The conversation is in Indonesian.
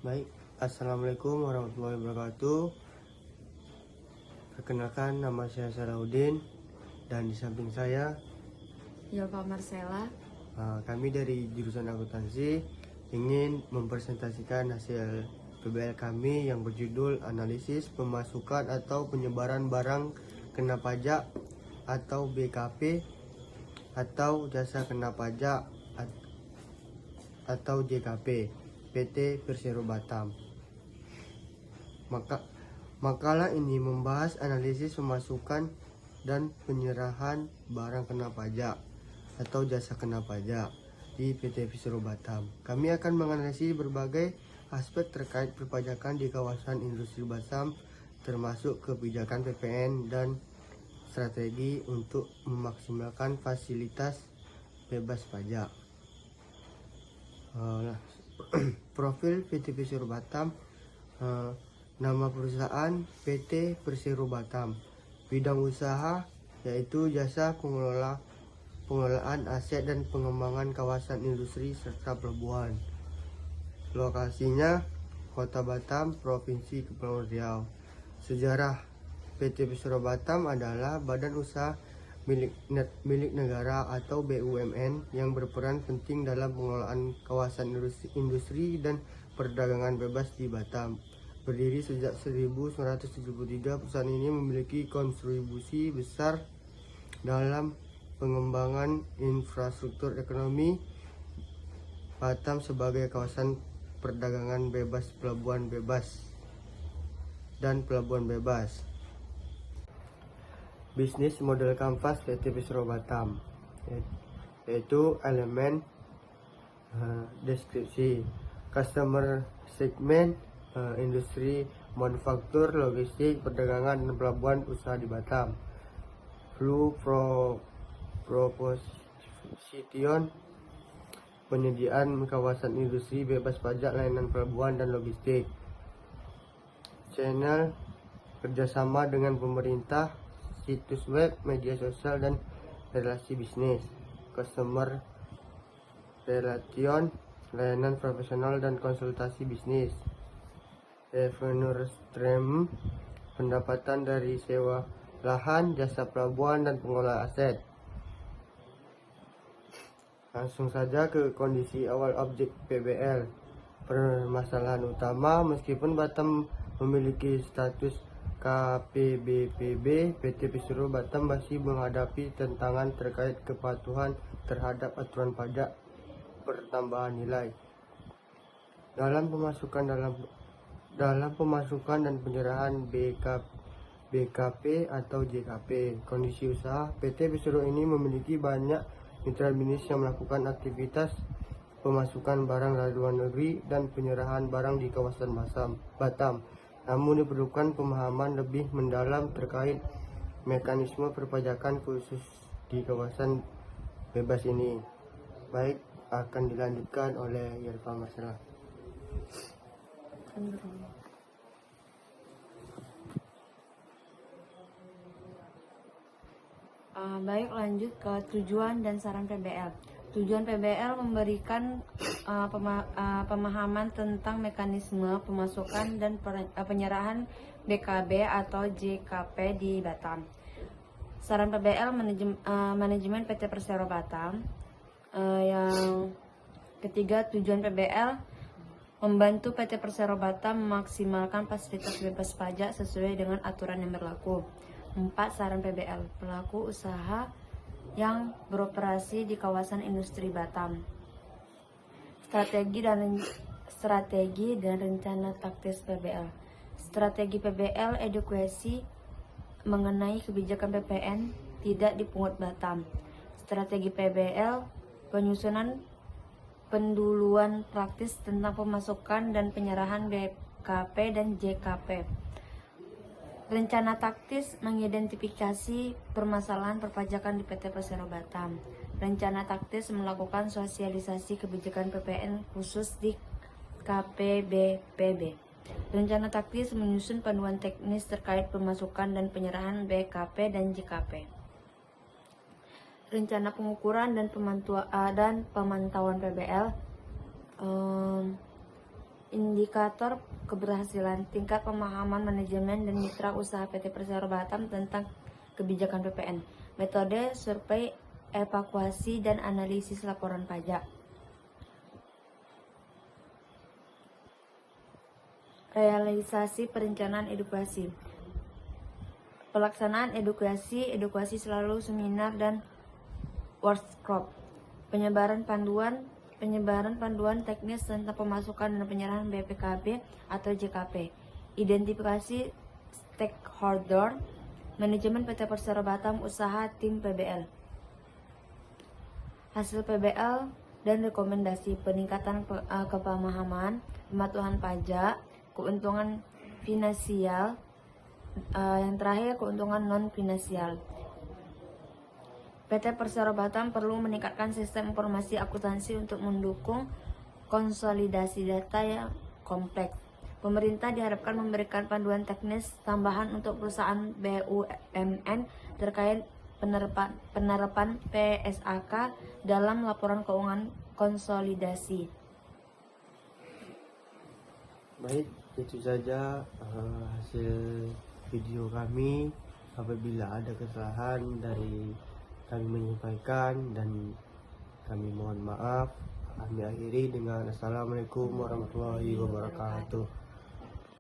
Baik, Assalamualaikum warahmatullahi wabarakatuh. Perkenalkan, nama saya Salahuddin dan di samping saya Yova Marcella. kami dari jurusan akuntansi ingin mempresentasikan hasil PBL kami yang berjudul analisis pemasukan atau penyebaran barang kena pajak atau BKP atau jasa kena pajak atau JKP PT Persero Batam. Makalah ini membahas analisis pemasukan dan penyerahan barang kena pajak atau jasa kena pajak di PT Persero Batam. Kami akan menganalisis berbagai aspek terkait perpajakan di kawasan industri Batam, termasuk kebijakan PPN dan strategi untuk memaksimalkan fasilitas bebas pajak. Profil PT Persero Batam. Nama perusahaan PT Persero Batam. Bidang usaha yaitu jasa pengelolaan aset dan pengembangan kawasan industri serta pelabuhan. Lokasinya Kota Batam, Provinsi Kepulauan Riau. Sejarah PT Persero Batam adalah badan usaha milik negara atau BUMN yang berperan penting dalam pengelolaan kawasan industri dan perdagangan bebas di Batam. Berdiri sejak 1973, perusahaan ini memiliki kontribusi besar dalam pengembangan infrastruktur ekonomi Batam sebagai kawasan perdagangan bebas, pelabuhan bebas, dan pelabuhan bebas. Bisnis model kanvas PT Persero Batam yaitu elemen deskripsi, customer segment, industri manufaktur, logistik, perdagangan, dan pelabuhan usaha di Batam. Blue proposition, penyediaan kawasan industri bebas pajak, layanan pelabuhan dan logistik. Channel kerjasama dengan pemerintah, situs web, media sosial, dan relasi bisnis. Customer relation, layanan profesional dan konsultasi bisnis. Revenue stream, pendapatan dari sewa lahan, jasa pelabuhan, dan pengelola aset. Langsung saja ke kondisi awal objek PBL. Permasalahan utama, meskipun Batam memiliki status KPBPB, PT Persero Batam masih menghadapi tantangan terkait kepatuhan terhadap aturan pajak pertambahan nilai dalam pemasukan dan penyerahan BKP atau JKP. Kondisi usaha PT Persero ini memiliki banyak mitra bisnis yang melakukan aktivitas pemasukan barang dari luar negeri dan penyerahan barang di kawasan Batam. Namun diperlukan pemahaman lebih mendalam terkait mekanisme perpajakan khusus di kawasan bebas ini. Baik, akan dilanjutkan oleh Yelva Marcella. Baik, lanjut ke tujuan dan saran PBL. Tujuan PBL memberikan pemahaman tentang mekanisme pemasukan dan penyerahan BKB atau JKP di Batam. Saran PBL manajemen PT Persero Batam. Yang ketiga, tujuan PBL membantu PT Persero Batam memaksimalkan fasilitas bebas pajak sesuai dengan aturan yang berlaku. 4. Saran PBL, pelaku usaha yang beroperasi di kawasan industri Batam. Strategi dan rencana taktis PBL. Strategi PBL edukasi mengenai kebijakan PPN tidak dipungut Batam. Strategi PBL penyusunan penduluan praktis tentang pemasukan dan penyerahan BKP dan JKP. Rencana taktis mengidentifikasi permasalahan perpajakan di PT Persero Batam. Rencana taktis melakukan sosialisasi kebijakan PPN khusus di KPBPB. Rencana taktis menyusun panduan teknis terkait pemasukan dan penyerahan BKP dan JKP. Rencana pengukuran dan pemantauan PBL, Indikator keberhasilan, tingkat pemahaman manajemen dan mitra usaha PT Persero Batam tentang kebijakan PPN, metode survei, evakuasi, dan analisis laporan pajak. Realisasi perencanaan edukasi. Pelaksanaan edukasi selalu seminar dan workshop. Penyebaran panduan teknis tentang pemasukan dan penyerahan BPKB atau JKP. Identifikasi stakeholder, manajemen PT Persero Batam, usaha, tim PBL. Hasil PBL dan rekomendasi, peningkatan kepemahaman, pematuhan pajak, keuntungan finansial, yang terakhir keuntungan non finansial. PT Persero Batam perlu meningkatkan sistem informasi akuntansi untuk mendukung konsolidasi data yang kompleks. Pemerintah diharapkan memberikan panduan teknis tambahan untuk perusahaan BUMN terkait penerapan PSAK dalam laporan keuangan konsolidasi. Baik, itu saja hasil video kami. Apabila ada kesalahan dari kami menyampaikan dan kami mohon maaf. Kami akhiri dengan Assalamualaikum warahmatullahi wabarakatuh.